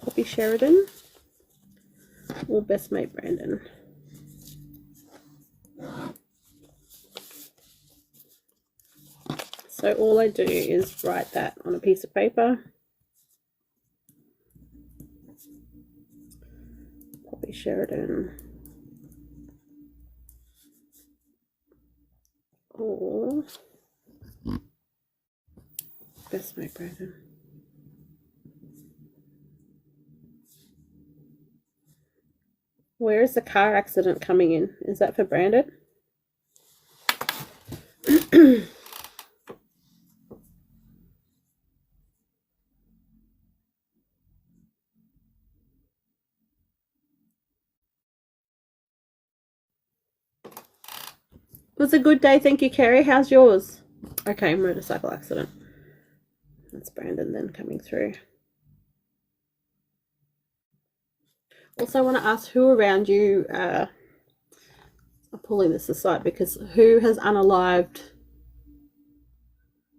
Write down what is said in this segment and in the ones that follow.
Poppy Sheridan or Best Mate Brandon. So all I do is write that on a piece of paper. Poppy Sheridan or Best Mate Brandon. Where is the car accident coming in? Is that for Brandon? It was a good day, thank you, Kerry. How's yours? Okay, motorcycle accident. That's Brandon then coming through. Also, I want to ask who around you, I'm pulling this aside because who has unalived,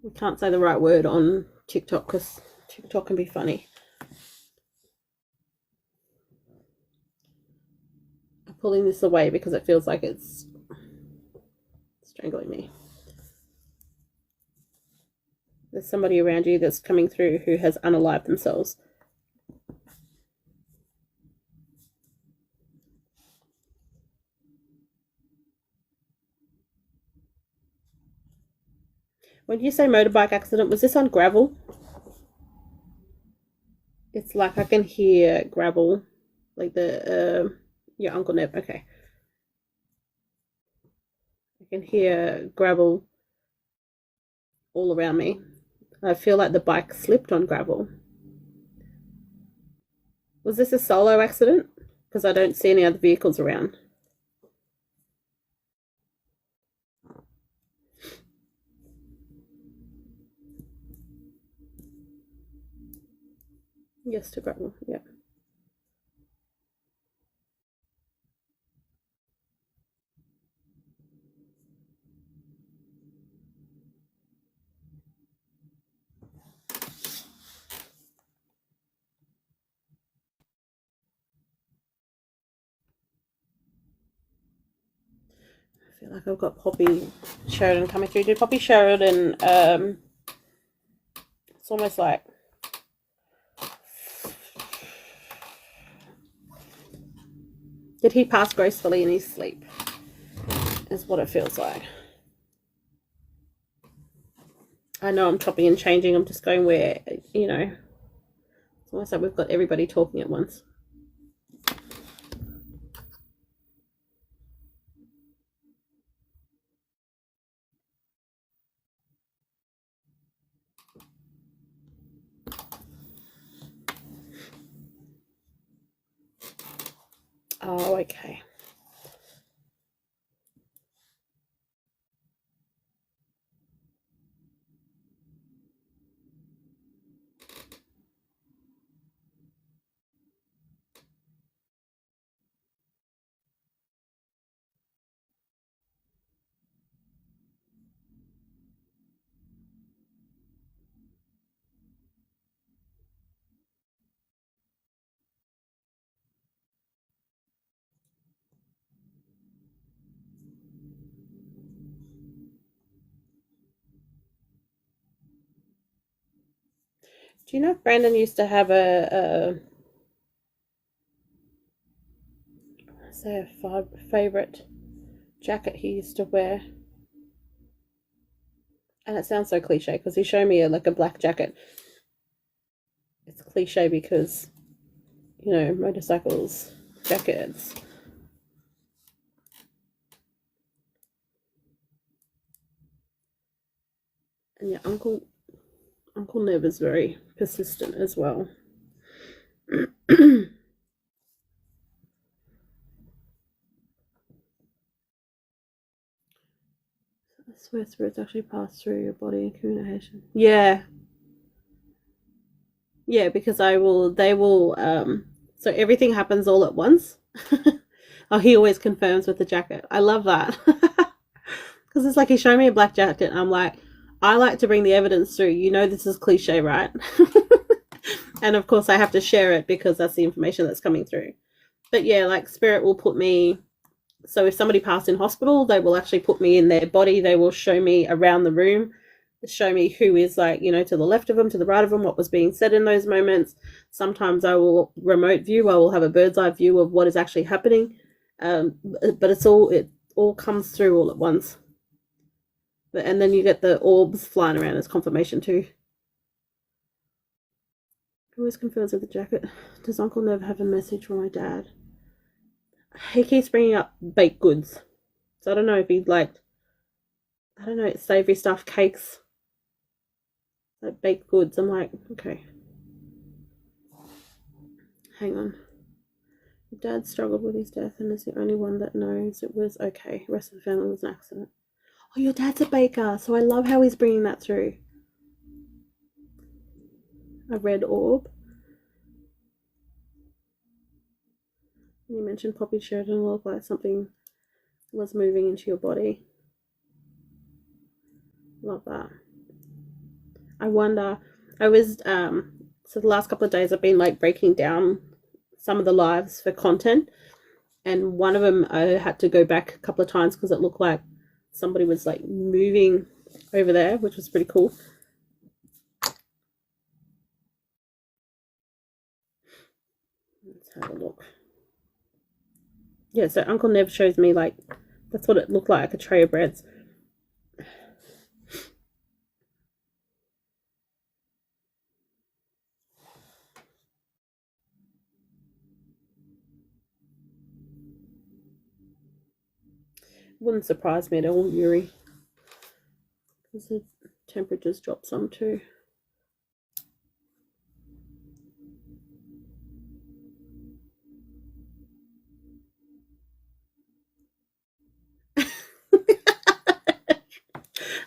we can't say the right word on TikTok because TikTok can be funny. I'm pulling this away because it feels like it's strangling me. There's somebody around you that's coming through who has unalived themselves. When you say motorbike accident, was this on gravel? It's like I can hear gravel, like the your Uncle Neb. Okay, I can hear gravel all around me. I feel like the bike slipped on gravel. Was this a solo accident? Because I don't see any other vehicles around. Yes to gravel, yeah. I feel like I've got Poppy Sheridan coming through. Did Poppy Sheridan, it's almost like, did he pass gracefully in his sleep? Is what it feels like. I know I'm chopping and changing. I'm just going where, you know, it's almost like we've got everybody talking at once. Oh, okay. Do you know if Brandon used to have a favorite jacket he used to wear? And it sounds so cliche because he showed me like a black jacket. It's cliche because, you know, motorcycles, jackets. And your Uncle Neb is very persistent as well. I swear spirits actually pass through your body in communication. Yeah. Yeah, because they will, so everything happens all at once. Oh, he always confirms with the jacket. I love that. Because it's like he showed me a black jacket and I'm like, I like to bring the evidence through. You know this is cliche, right? And of course, I have to share it because that's the information that's coming through. But yeah, like spirit will put me. So if somebody passed in hospital, they will actually put me in their body. They will show me around the room, show me who is like, to the left of them, to the right of them, what was being said in those moments. Sometimes I will remote view. I will have a bird's eye view of what is actually happening. But it all comes through all at once. And then you get the orbs flying around as confirmation too. Always confirms with the jacket. Does Uncle Nev have a message for my dad? He keeps bringing up baked goods. So I don't know if he'd like, I don't know, savory stuff, cakes, like baked goods. I'm like, okay. Hang on. Dad struggled with his death and is the only one that knows it was okay. The rest of the family was an accident. Oh, your dad's a baker, so I love how he's bringing that through. A red orb. You mentioned Poppy Sheridan looked like something was moving into your body. Love that. I wonder, so the last couple of days I've been like breaking down some of the lives for content, and one of them I had to go back a couple of times because it looked like somebody was like moving over there, which was pretty cool. Let's have a look. Yeah, so Uncle Nev shows me like that's what it looked like, a tray of breads. Wouldn't surprise me at all, Yuri, because the temperatures dropped some too.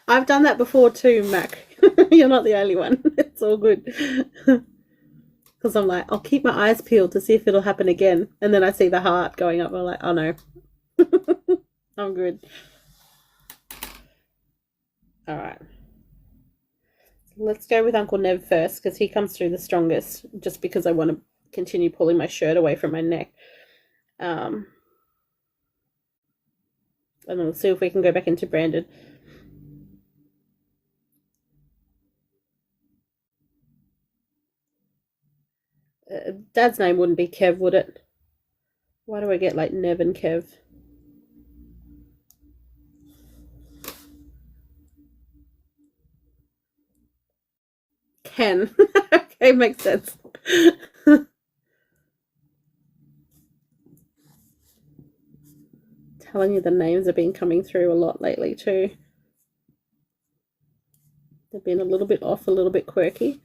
I've done that before too, Mac. You're not the only one. It's all good. Because I'm like, I'll keep my eyes peeled to see if it'll happen again. And then I see the heart going up. And I'm like, oh no. I'm good. All right. Let's go with Uncle Nev first because he comes through the strongest just because I want to continue pulling my shirt away from my neck. And then we'll see if we can go back into Brandon. Dad's name wouldn't be Kev, would it? Why do I get like Nev and Kev? Ken. Okay, makes sense. Telling you the names have been coming through a lot lately too. They've been a little bit off, a little bit quirky.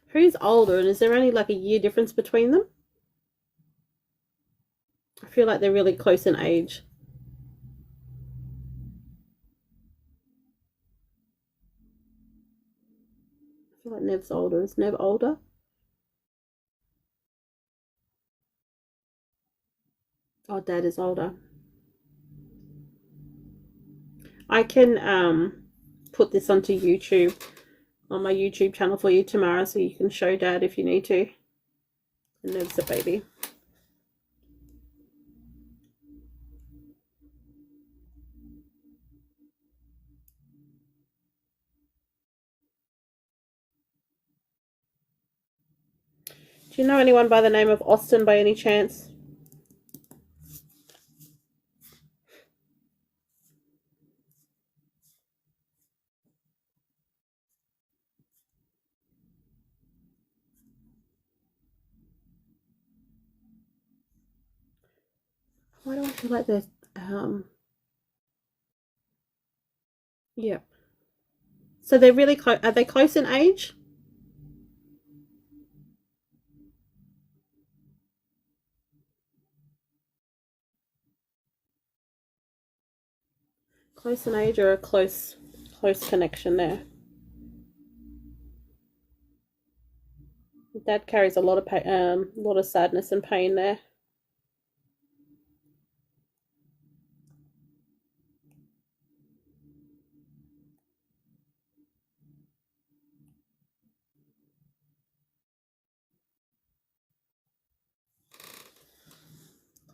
Who's older, and is there only like a year difference between them? I feel like they're really close in age. I feel like Nev's older. Is Nev older? Oh, Dad is older. I can put this onto YouTube, on my YouTube channel for you, Tamara, so you can show Dad if you need to. And Nev's a baby. Do you know anyone by the name of Austin by any chance? Why do I feel like there's yeah. So they're really close. Are they close in age? Close in age or a close connection there? Dad carries a lot of pain, a lot of sadness and pain there.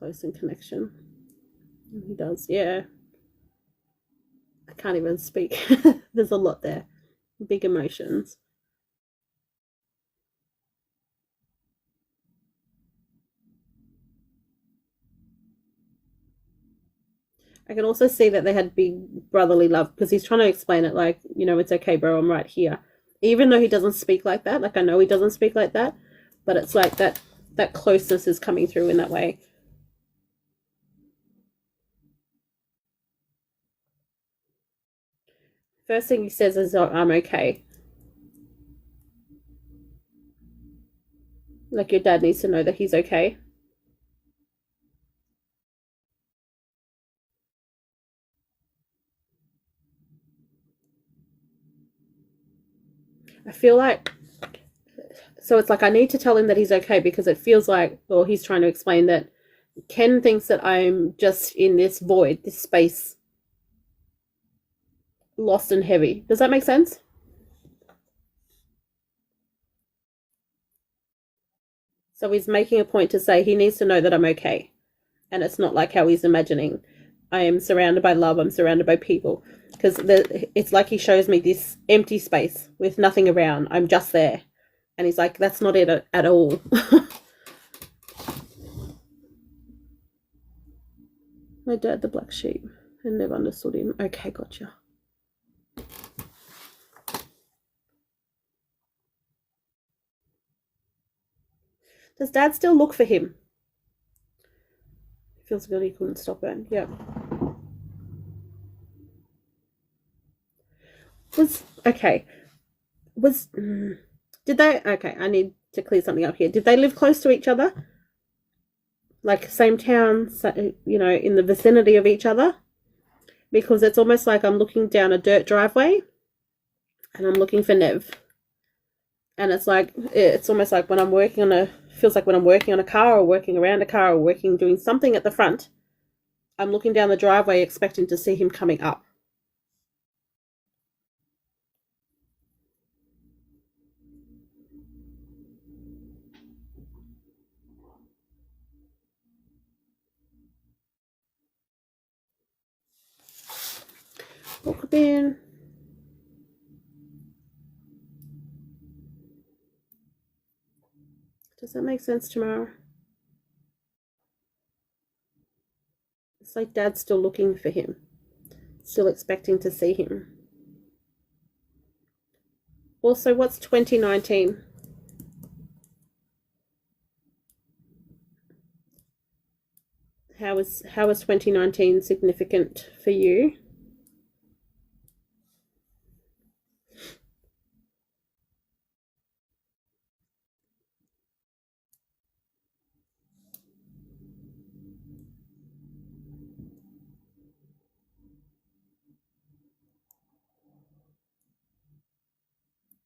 close in connection. He does, yeah. I can't even speak. There's a lot there. Big emotions. I can also see that they had big brotherly love, because he's trying to explain it like, you know, it's okay, bro, I'm right here. Even though he doesn't speak like that, like I know he doesn't speak like that, but it's like that closeness is coming through in that way. First thing he says is, oh, I'm okay. Like your dad needs to know that he's okay. I feel like, so it's like I need to tell him that he's okay, because it feels like, or he's trying to explain that Ken thinks that I'm just in this void, this space, lost and heavy. Does that make sense? So he's making a point to say he needs to know that I'm okay. And it's not like how he's imagining. I am surrounded by love, I'm surrounded by people. Because it's like he shows me this empty space with nothing around. I'm just there. And he's like, that's not it at all. My dad, the black sheep. I never understood him. Okay, gotcha. Does dad still look for him? Feels good he couldn't stop it. Yeah. Did they, okay, I need to clear something up here. Did they live close to each other? Like same town, you know, in the vicinity of each other? Because it's almost like I'm looking down a dirt driveway and I'm looking for Nev. And it's almost like when I'm working on feels like when I'm working on a car or working around a car or doing something at the front, I'm looking down the driveway expecting to see him coming up. Walk in. Does that make sense, Tamara? It's like Dad's still looking for him, still expecting to see him. Also, what's 2019? How is 2019 significant for you?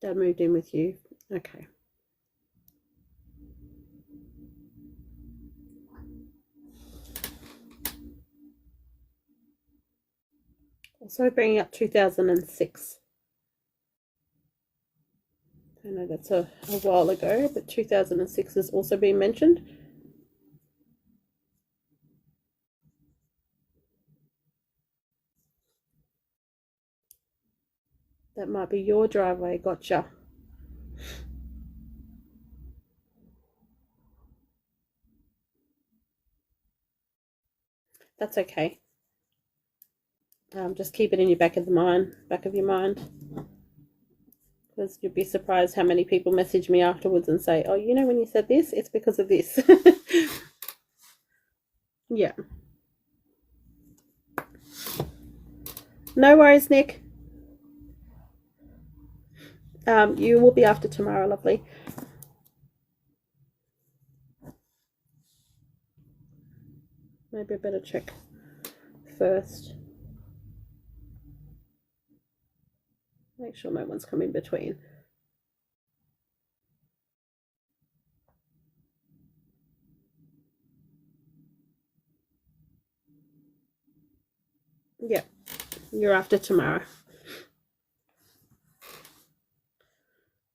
Dad moved in with you. Okay. Also bringing up 2006. I know that's a while ago, but 2006 has also been mentioned. That might be your driveway. Gotcha. That's okay. Just keep it in your back of your mind. Because you'd be surprised how many people message me afterwards and say, oh, you know, when you said this, it's because of this. Yeah. No worries, Nick. You will be after Tamara, lovely. Maybe I better check first. Make sure no one's come in between. Yeah, you're after Tamara.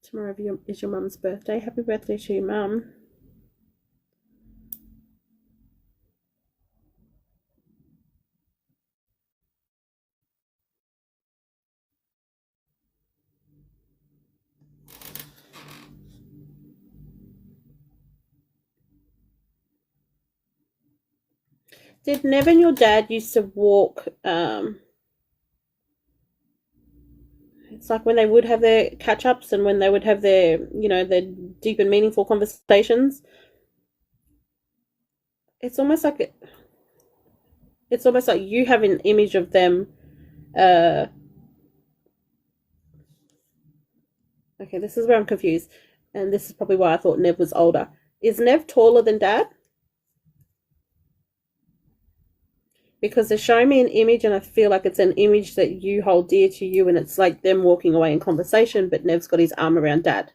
Tomorrow is your mum's birthday. Happy birthday to your mum. Did Nev and your dad used to walk, it's like when they would have their catch-ups and when they would have their, their deep and meaningful conversations, it's almost like you have an image of them. Okay, this is where I'm confused, and this is probably why I thought Nev was older. Is Nev taller than Dad? Because they're showing me an image, and I feel like it's an image that you hold dear to you, and it's like them walking away in conversation, but Nev's got his arm around Dad.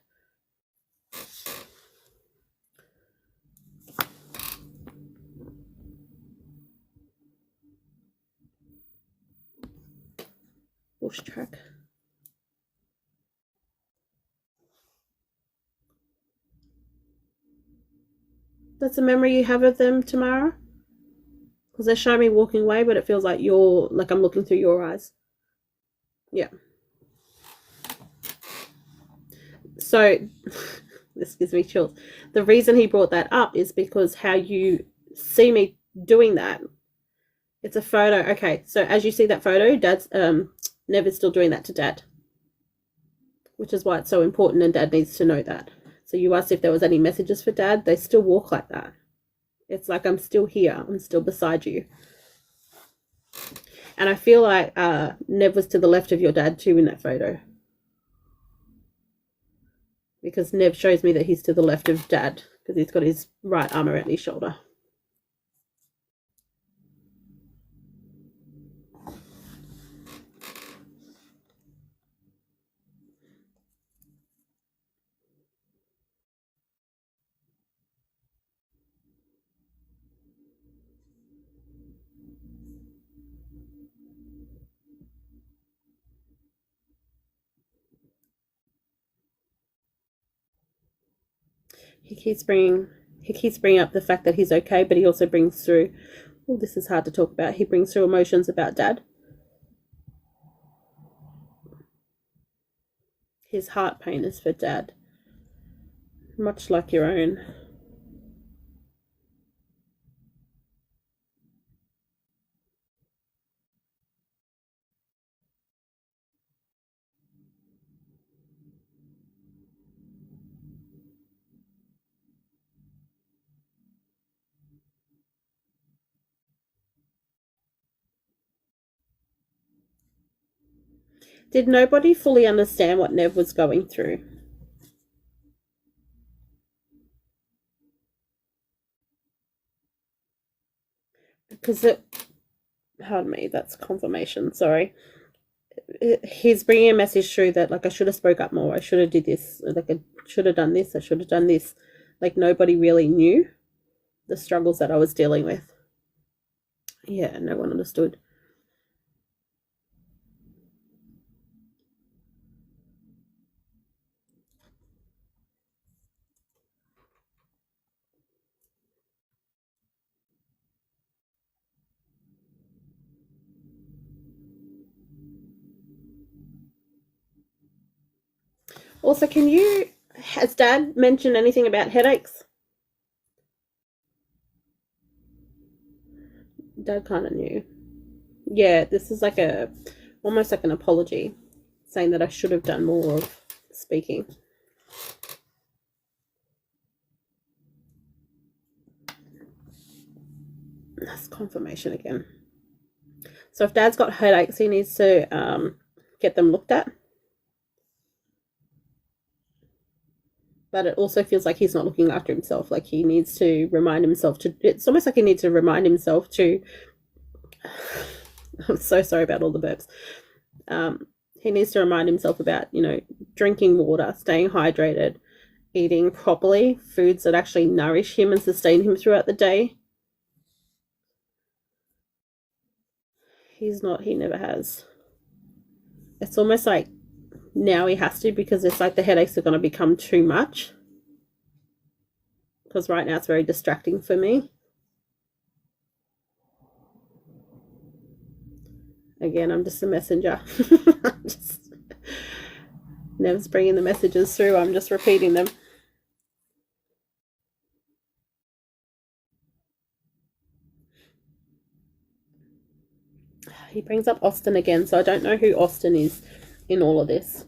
Bush track. That's a memory you have of them, Tamara? Because they show me walking away, but it feels like I'm looking through your eyes. Yeah. So, this gives me chills. The reason he brought that up is because how you see me doing that. It's a photo. Okay, so as you see that photo, Dad's Nev is still doing that to Dad, which is why it's so important, and Dad needs to know that. So you asked if there was any messages for Dad. They still walk like that. It's like I'm still here. I'm still beside you. And I feel like Nev was to the left of your dad too in that photo. Because Nev shows me that he's to the left of Dad because he's got his right arm around his shoulder. He keeps bringing up the fact that he's okay, but he also brings through, oh, this is hard to talk about. He brings through emotions about Dad. His heart pain is for Dad, much like your own. Did nobody fully understand what Nev was going through? Because pardon me, that's confirmation, sorry. He's bringing a message through that, like, I should have spoke up more. I should have did this. Like, I should have done this. I should have done this. Like, nobody really knew the struggles that I was dealing with. Yeah, no one understood. Also, has Dad mentioned anything about headaches? Dad kind of knew. Yeah, this is like almost like an apology, saying that I should have done more of speaking. That's confirmation again. So if Dad's got headaches, he needs to get them looked at. But it also feels like he's not looking after himself. Like he needs to remind himself to. It's almost like he needs to remind himself to. I'm so sorry about all the burps. He needs to remind himself about, drinking water, staying hydrated, eating properly, foods that actually nourish him and sustain him throughout the day. He never has. It's almost like now he has to, because it's like the headaches are going to become too much. Because right now it's very distracting for me. Again, I'm just a messenger. Nev's bringing the messages through. I'm just repeating them. He brings up Austin again, so I don't know who Austin is in all of this.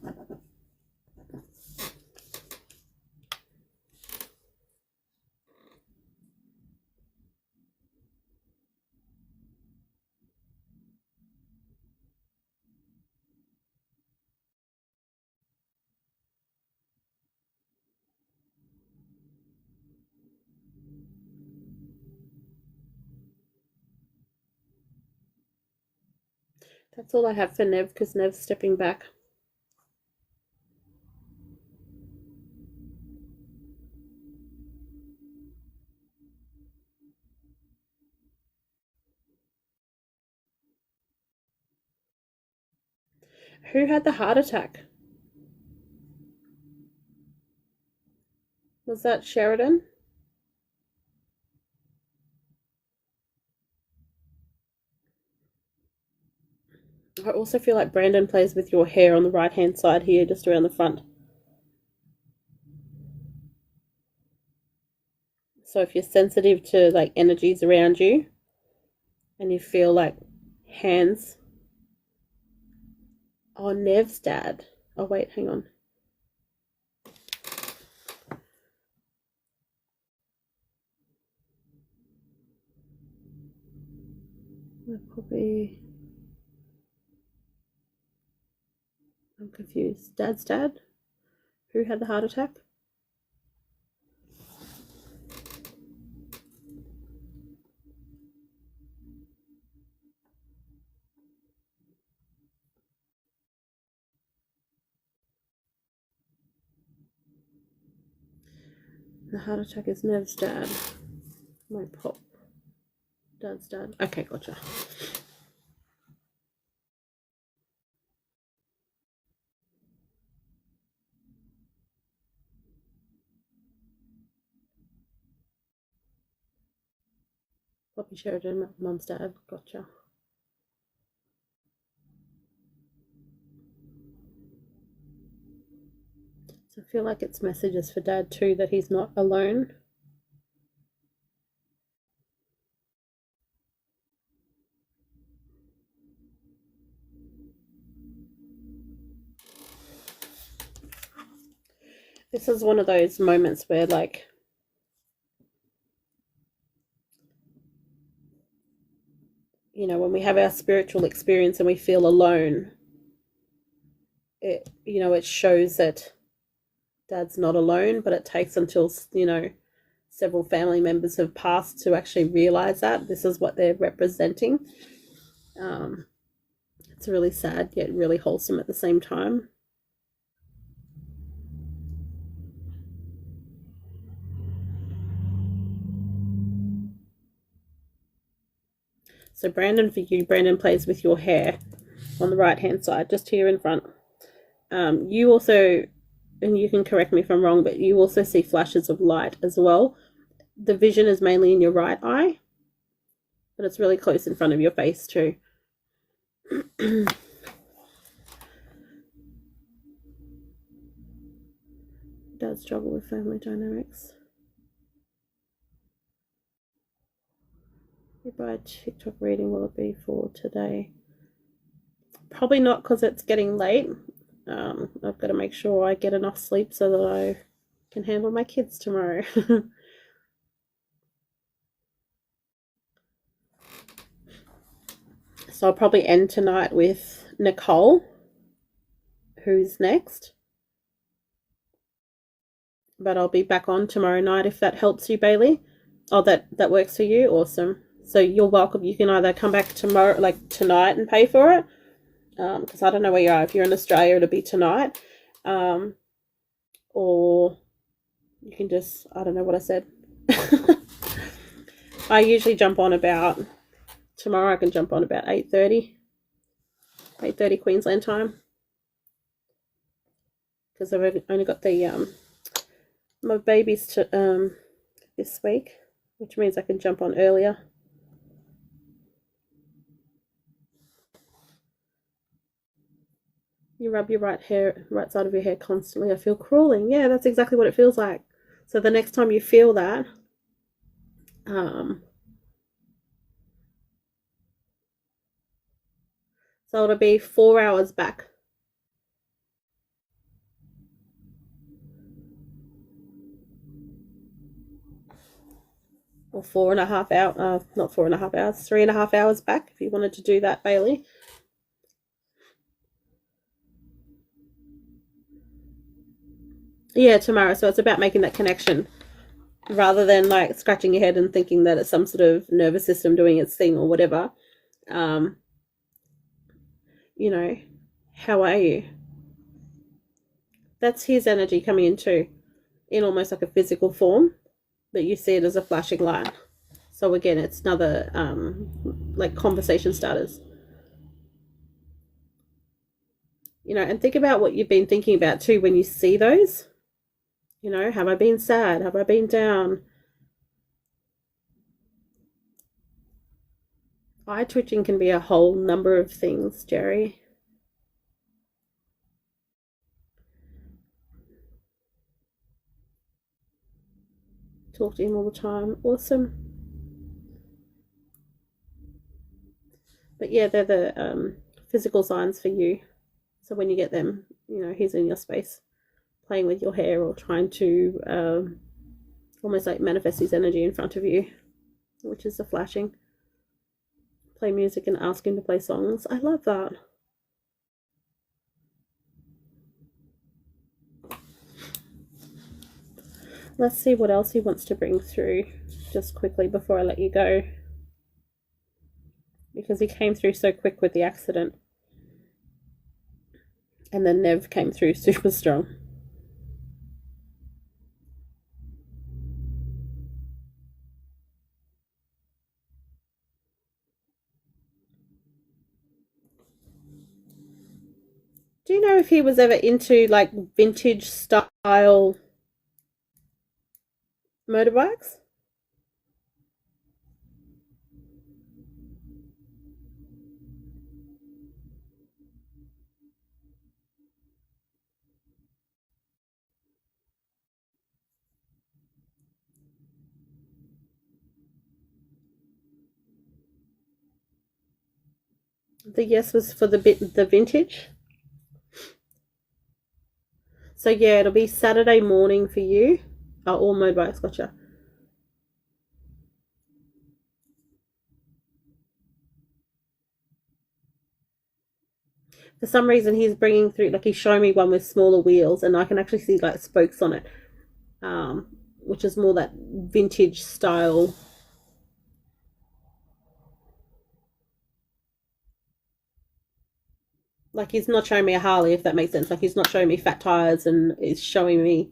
That's all I have for Nev, because Nev's stepping back. Who had the heart attack? Was that Sheridan? I also feel like Brandon plays with your hair on the right hand side here, just around the front. So if you're sensitive to like energies around you and you feel like hands. Oh, Nev's dad. Oh wait, hang on. I'm confused. Dad's dad? Who had the heart attack? The heart attack is Nev's dad. My pop. Dad's dad. Okay, gotcha. Poppy Sheridan, mum's dad. Gotcha. So I feel like it's messages for Dad too, that he's not alone. This is one of those moments where, like, you know, when we have our spiritual experience and we feel alone, it, you know, it shows that Dad's not alone, but it takes until, you know, several family members have passed to actually realize that this is what they're representing. It's really sad yet really wholesome at the same time. So Brandon, for you, Brandon plays with your hair on the right hand side, just here in front. You also, and you can correct me if I'm wrong, but you also see flashes of light as well. The vision is mainly in your right eye, but it's really close in front of your face too. Does struggle with family dynamics. If I TikTok reading, will it be for today? Probably not, because it's getting late. I've got to make sure I get enough sleep so that I can handle my kids tomorrow. So I'll probably end tonight with Nicole, who's next. But I'll be back on tomorrow night if that helps you, Bailey. Oh, that works for you? Awesome. So you're welcome. You can either come back tomorrow, like tonight, and pay for it. Because I don't know where you are. If you're in Australia, it'll be tonight. Or you can just, I don't know what I said. I usually jump on about, tomorrow I can jump on about 8:30 Queensland time. Because I've only got the, my babies to, this week, which means I can jump on earlier. You rub your right side of your hair constantly. I feel crawling. Yeah, that's exactly what it feels like. So the next time you feel that, So it'll be 4 hours back. Or 4.5 hours, not 4.5 hours, 3.5 hours back if you wanted to do that, Bailey. Yeah, Tamara. So it's about making that connection rather than like scratching your head and thinking that it's some sort of nervous system doing its thing or whatever. Um, you know, how are you? That's his energy coming in too, in almost like a physical form, but you see it as a flashing light. So again, it's another like conversation starters. And think about what you've been thinking about too when you see those. Have I been sad? Have I been down? Eye twitching can be a whole number of things, Jerry. Talk to him all the time. Awesome. But yeah, they're the physical signs for you. So when you get them, he's in your space, playing with your hair or trying to almost like manifest his energy in front of you, which is the flashing. Play music and ask him to play songs. I love that. Let's see what else he wants to bring through just quickly before I let you go. Because he came through so quick with the accident. And then Nev came through super strong. Do you know if he was ever into like vintage style motorbikes? The yes was for the vintage. So yeah, it'll be Saturday morning for you. Oh, all motorbikes, gotcha. For some reason, he's bringing through, like he's showing me one with smaller wheels, and I can actually see like spokes on it, which is more that vintage style. Like he's not showing me a Harley, if that makes sense. Like he's not showing me fat tires, and he's showing me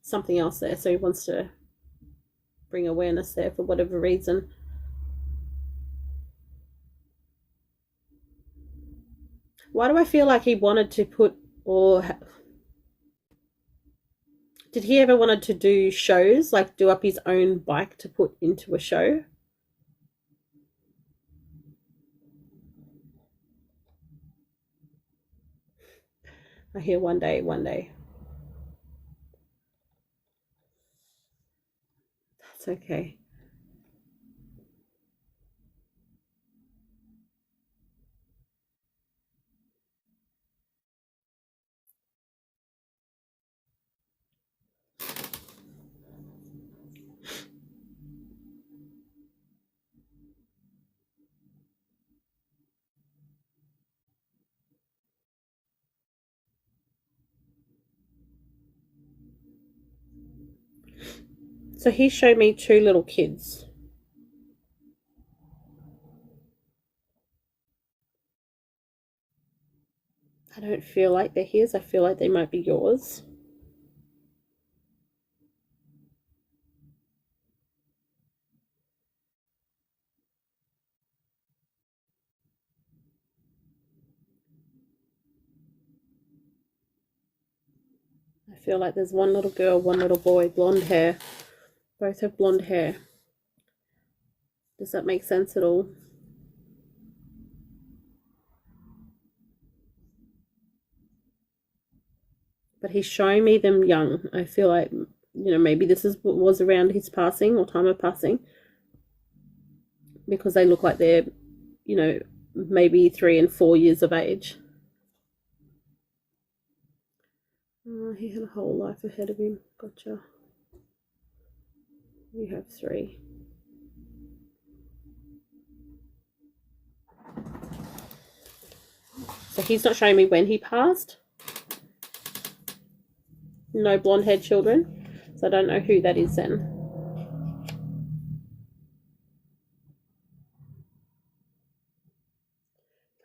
something else there. So he wants to bring awareness there for whatever reason. Why do I feel like he wanted to put, or did he ever wanted to do shows, like do up his own bike to put into a show? I hear one day, one day. That's okay. So he showed me two little kids. I don't feel like they're his. I feel like they might be yours. I feel like there's one little girl, one little boy, blonde hair. Both have blonde hair. Does that make sense at all? But he's showing me them young. I feel like, maybe this is what was around his passing or time of passing, because they look like they're, maybe 3 and 4 years of age. Oh, he had a whole life ahead of him. Gotcha. You have 3. So he's not showing me when he passed. No blonde haired children. So I don't know who that is then.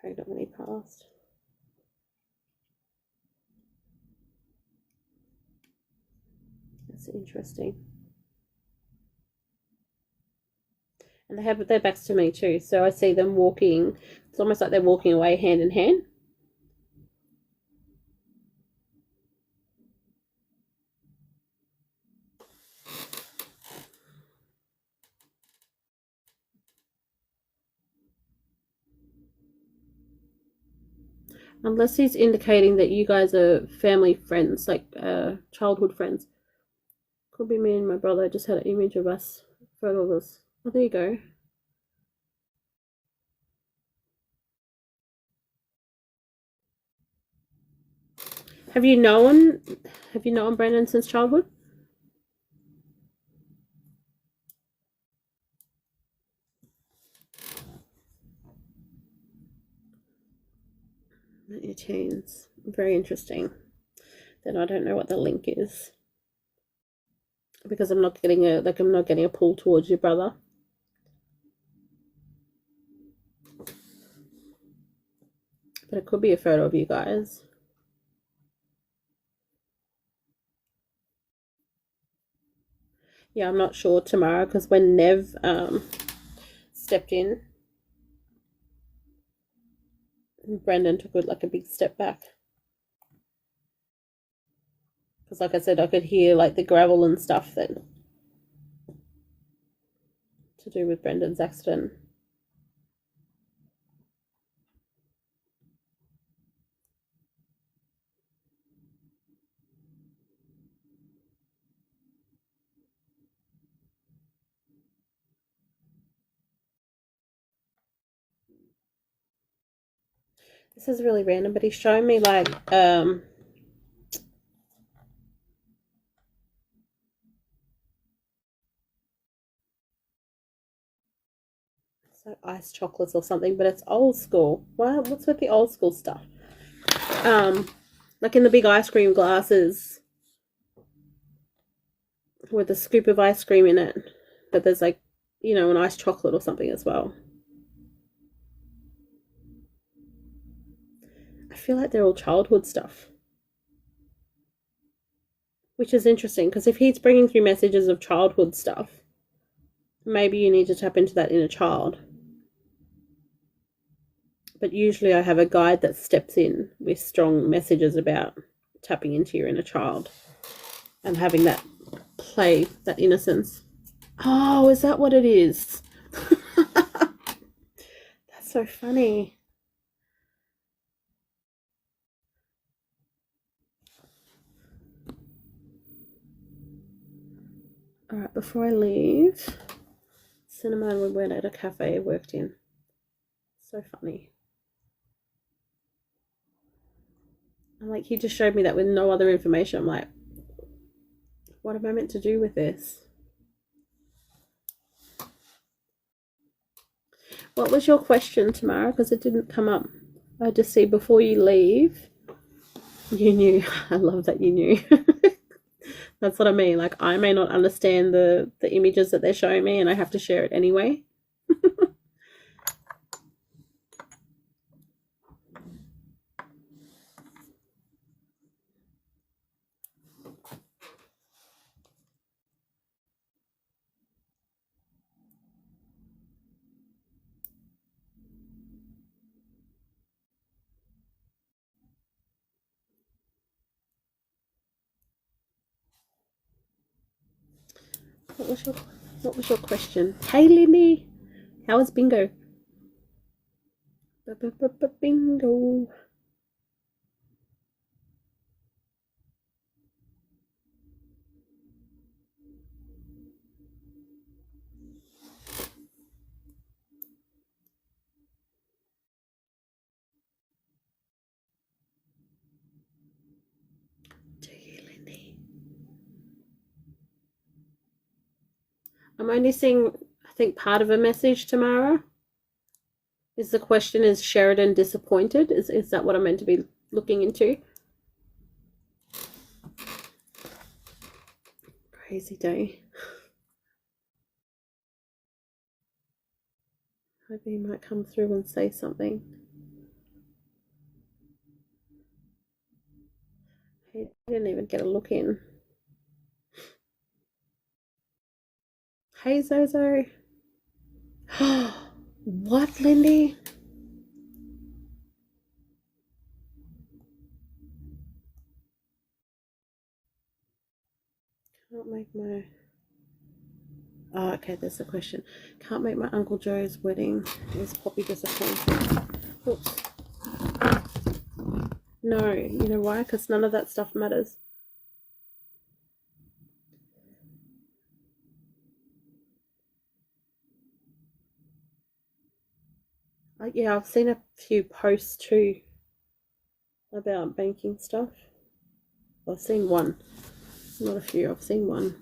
Pregnant when he passed. That's interesting. And they have their backs to me too. So I see them walking. It's almost like they're walking away hand in hand. Unless he's indicating that you guys are family friends, like childhood friends. Could be me and my brother. I just had an image of us, photo of us. Oh, there you go. Have you known Brandon since childhood? Your teens. Very interesting. Then I don't know what the link is. Because I'm not getting a pull towards your brother. But it could be a photo of you guys. Yeah, I'm not sure, Tamara, because when Nev stepped in, Brendan took like a big step back. Because like I said, I could hear like the gravel and stuff that to do with Brendan's accident. This is really random, but he's showing me like so ice chocolates or something, but it's old school. Wow, what's with the old school stuff? Like in the big ice cream glasses with a scoop of ice cream in it, but there's like, an ice chocolate or something as well. I feel like they're all childhood stuff, which is interesting because if he's bringing through messages of childhood stuff, maybe you need to tap into that inner child. But usually I have a guide that steps in with strong messages about tapping into your inner child and having that play, that innocence. Oh, is that what it is? That's so funny. All right, before I leave, Cinnamon, we went at a cafe I worked in. So funny. I'm like, he just showed me that with no other information. I'm like, what am I meant to do with this? What was your question, Tamara? Because it didn't come up. I just see before you leave. You knew. I love that you knew. That's what I mean. Like, I may not understand the images that they're showing me, and I have to share it anyway. What was your question? Hey, Lily. How was bingo? Bingo. I'm only seeing, I think, part of a message, Tamara. Is the question, is Sheridan disappointed? Is that what I'm meant to be looking into? Crazy day. Maybe he might come through and say something. He didn't even get a look in. Hey, Zozo. What, Lindy? Can't make my... Oh, okay, there's the question. Can't make my Uncle Joe's wedding. Is Poppy disappointed? Oops. No, you know why? Because none of that stuff matters. Yeah, I've seen a few posts too about banking stuff. I've seen one, not a few. I've seen one.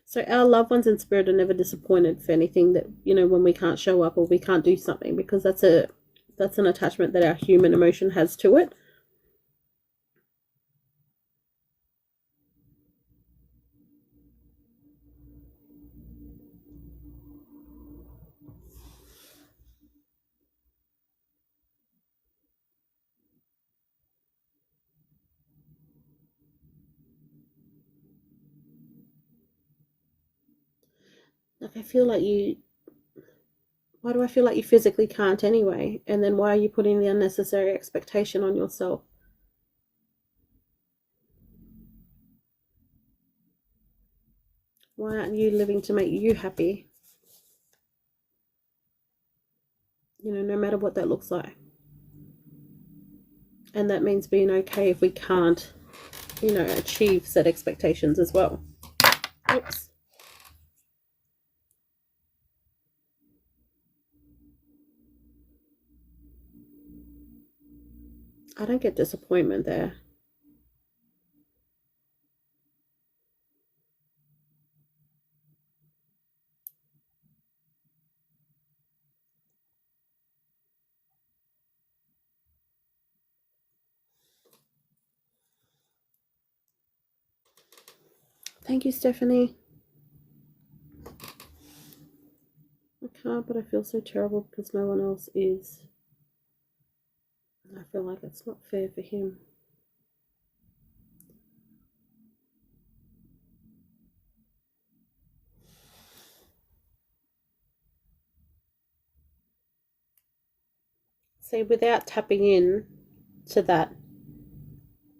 So our loved ones in spirit are never disappointed for anything that, you know, when we can't show up or we can't do something, because that's an attachment that our human emotion has to it. Like, I feel like you, why do I feel like you physically can't anyway? And then why are you putting the unnecessary expectation on yourself? Why aren't you living to make you happy? You know, no matter what that looks like. And that means being okay if we can't, you know, achieve set expectations as well. Oops. I don't get disappointment there. Thank you, Stephanie. I can't, but I feel so terrible because no one else is. I feel like it's not fair for him. See, without tapping in to that,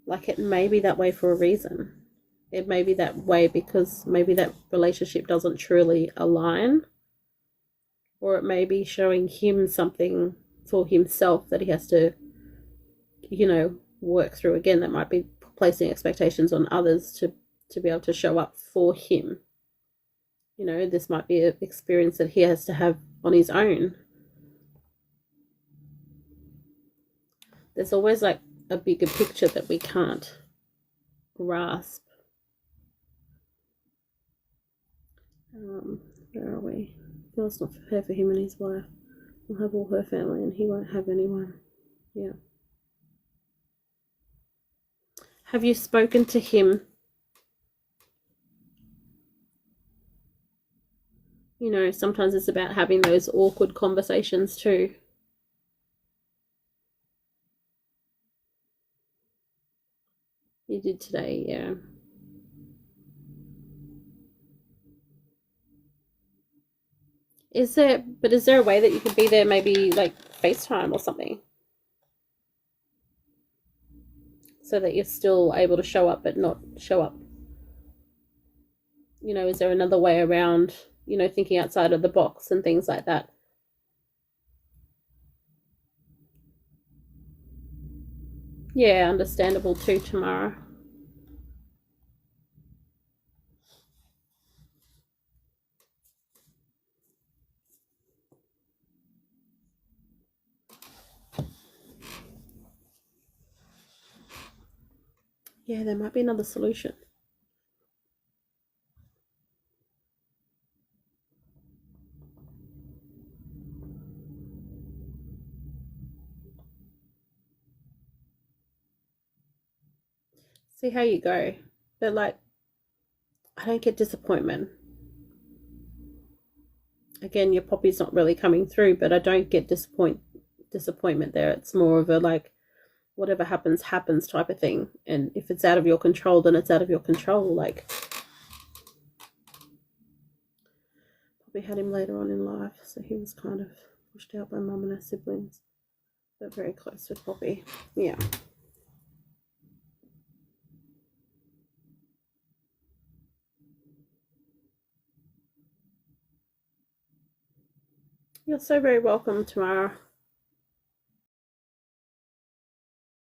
like, it may be that way for a reason. It may be that way because maybe that relationship doesn't truly align, or it may be showing him something for himself that he has to, you know, work through again. That might be placing expectations on others to be able to show up for him. You know, this might be an experience that he has to have on his own. There's always like a bigger picture that we can't grasp. Where are we? No, it's not fair for him and his wife. We'll have all her family and he won't have anyone. Yeah. Have you spoken to him? You know, sometimes it's about having those awkward conversations too. You did today, yeah. Is there a way that you could be there, maybe like FaceTime or something? So that you're still able to show up but not show up. You know, is there another way around, you know, thinking outside of the box and things like that? Yeah, understandable too, Tamara. Yeah, there might be another solution. See how you go. But like, I don't get disappointment. Again, your poppy's not really coming through, but I don't get disappointment there. It's more of a like, whatever happens, happens type of thing. And if it's out of your control, then it's out of your control. Like, we had him later on in life, so he was kind of pushed out by mum and her siblings, but very close with Poppy. Yeah. You're so very welcome, Tamara.